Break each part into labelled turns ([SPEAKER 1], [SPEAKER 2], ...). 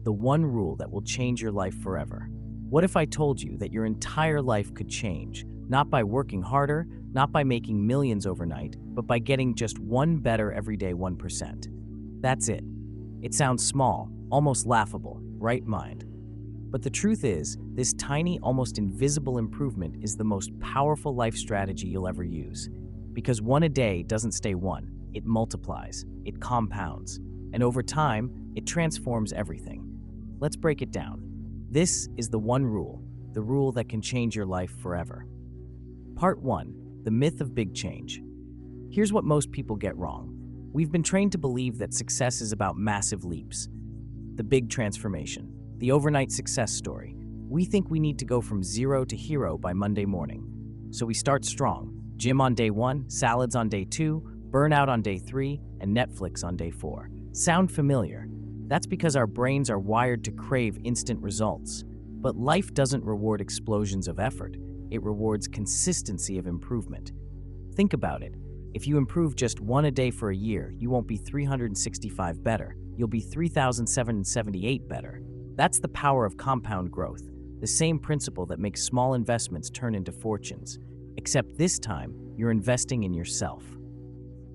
[SPEAKER 1] the one rule that will change your life forever. What if I told you that your entire life could change, not by working harder, not by making millions overnight, but by getting just one better everyday 1%? That's it. It sounds small, almost laughable, right, mind? But the truth is, this tiny, almost invisible improvement is the most powerful life strategy you'll ever use. Because one a day doesn't stay one, it multiplies, it compounds, and over time, it transforms everything. Let's break it down. This is the one rule, the rule that can change your life forever. Part 1. The myth of big change. Here's what most people get wrong. We've been trained to believe that success is about massive leaps, the big transformation, the overnight success story. We think we need to go from zero to hero by Monday morning. So we start strong. Gym on day 1, salads on day 2, burnout on day 3, and Netflix on day 4. Sound familiar? That's because our brains are wired to crave instant results. But life doesn't reward explosions of effort. It rewards consistency of improvement. Think about it. If you improve just one a day for a year, you won't be 365 better. You'll be 3,778 better. That's the power of compound growth, the same principle that makes small investments turn into fortunes. Except this time, you're investing in yourself.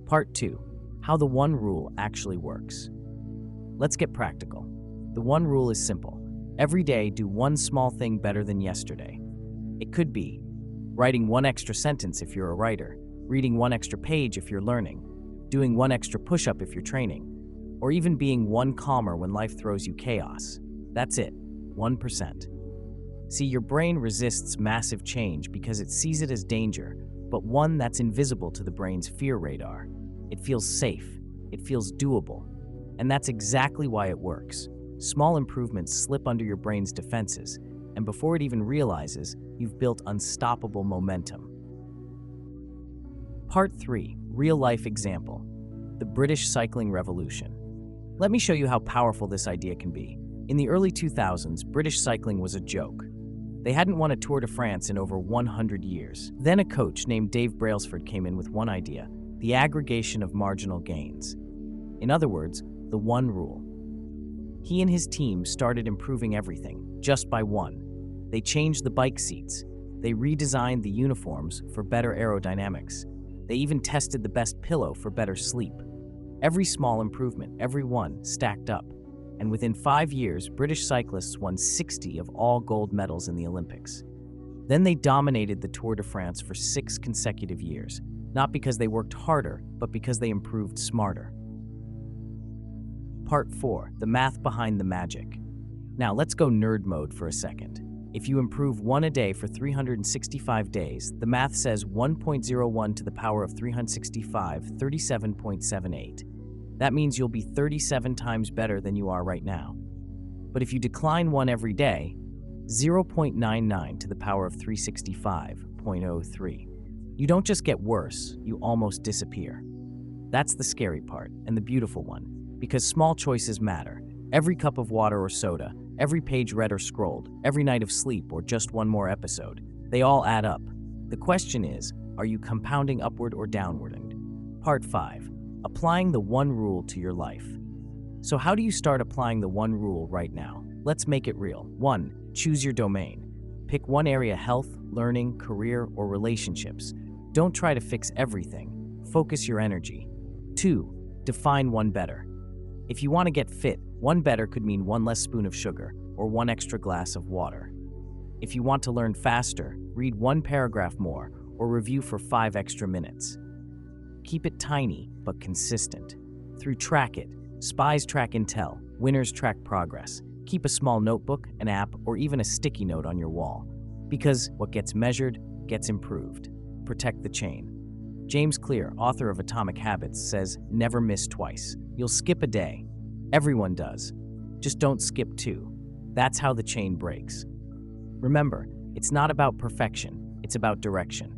[SPEAKER 1] Part 2. How the one rule actually works. Let's get practical. The one rule is simple. Every day, do one small thing better than yesterday. It could be writing one extra sentence if you're a writer, reading one extra page if you're learning, doing one extra push-up if you're training, or even being one calmer when life throws you chaos. That's it, 1%. See, your brain resists massive change because it sees it as danger, but one that's invisible to the brain's fear radar. It feels safe, it feels doable, and that's exactly why it works. Small improvements slip under your brain's defenses, and before it even realizes, you've built unstoppable momentum. Part 3. Real-life example. The British cycling revolution. Let me show you how powerful this idea can be. In the early 2000s, British cycling was a joke. They hadn't won a Tour de France in over 100 years. Then a coach named Dave Brailsford came in with one idea, the aggregation of marginal gains. In other words, the one rule. He and his team started improving everything, just by one. They changed the bike seats. They redesigned the uniforms for better aerodynamics. They even tested the best pillow for better sleep. Every small improvement, every one, stacked up. And within 5 years, British cyclists won 60 of all gold medals in the Olympics. Then they dominated the Tour de France for 6 consecutive years, not because they worked harder, but because they improved smarter. Part 4. The math behind the magic. Now let's go nerd mode for a second. If you improve one a day for 365 days, the math says 1.01 to the power of 365, 37.78. That means you'll be 37 times better than you are right now. But if you decline one every day, 0.99 to the power of 365.03. You don't just get worse, you almost disappear. That's the scary part, and the beautiful one, because small choices matter. Every cup of water or soda, every page read or scrolled, every night of sleep or just one more episode, they all add up. The question is, are you compounding upward or downward? Part 5. Applying the one rule to your life. So how do you start applying the one rule right now? Let's make it real. 1. Choose your domain. Pick one area: health, learning, career, or relationships. Don't try to fix everything. Focus your energy. 2. Define one better. If you want to get fit, one better could mean one less spoon of sugar or one extra glass of water. If you want to learn faster, read one paragraph more or review for 5 extra minutes. Keep it tiny but consistent. Through Track It, spies track intel, winners track progress. Keep a small notebook, an app, or even a sticky note on your wall. Because what gets measured gets improved. Protect the chain. James Clear, author of Atomic Habits, says, never miss twice. You'll skip a day. Everyone does. Just don't skip 2. That's how the chain breaks. Remember, it's not about perfection, it's about direction.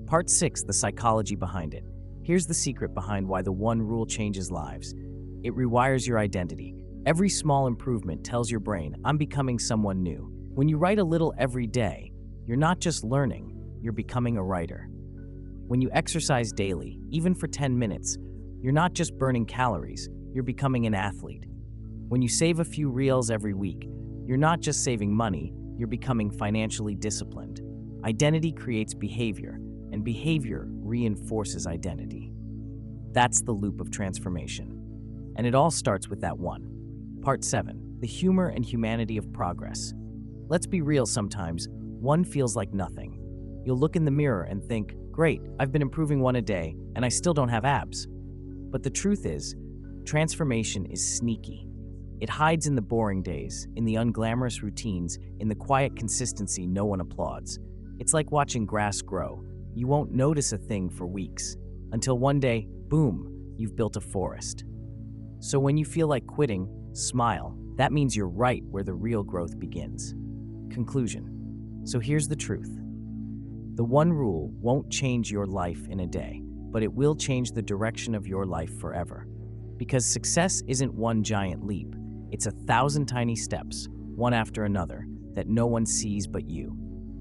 [SPEAKER 1] Part 6. The psychology behind it. Here's the secret behind why the one rule changes lives. It rewires your identity. Every small improvement tells your brain, I'm becoming someone new. When you write a little every day, you're not just learning, you're becoming a writer. When you exercise daily, even for 10 minutes, you're not just burning calories, you're becoming an athlete. When you save a few reals every week, you're not just saving money, you're becoming financially disciplined. Identity creates behavior, and behavior reinforces identity. That's the loop of transformation. And it all starts with that one. Part 7. The humor and humanity of progress. Let's be real sometimes, one feels like nothing. You'll look in the mirror and think, great, I've been improving one a day, and I still don't have abs. But the truth is, transformation is sneaky. It hides in the boring days, in the unglamorous routines, in the quiet consistency no one applauds. It's like watching grass grow. You won't notice a thing for weeks, until one day, boom, you've built a forest. So when you feel like quitting, smile. That means you're right where the real growth begins. Conclusion. So here's the truth. The one rule won't change your life in a day, but it will change the direction of your life forever. Because success isn't one giant leap. It's 1,000 tiny steps, one after another, that no one sees but you.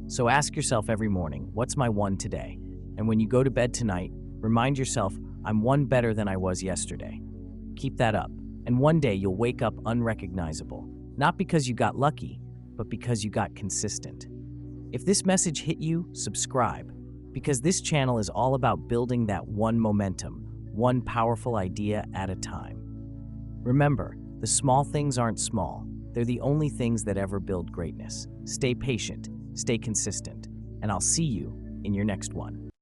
[SPEAKER 1] So ask yourself every morning, what's my one today? And when you go to bed tonight, remind yourself, I'm one better than I was yesterday. Keep that up, and one day you'll wake up unrecognizable, not because you got lucky, but because you got consistent. If this message hit you, subscribe, because this channel is all about building that one momentum, one powerful idea at a time. Remember, the small things aren't small. They're the only things that ever build greatness. Stay patient, stay consistent, and I'll see you in your next one.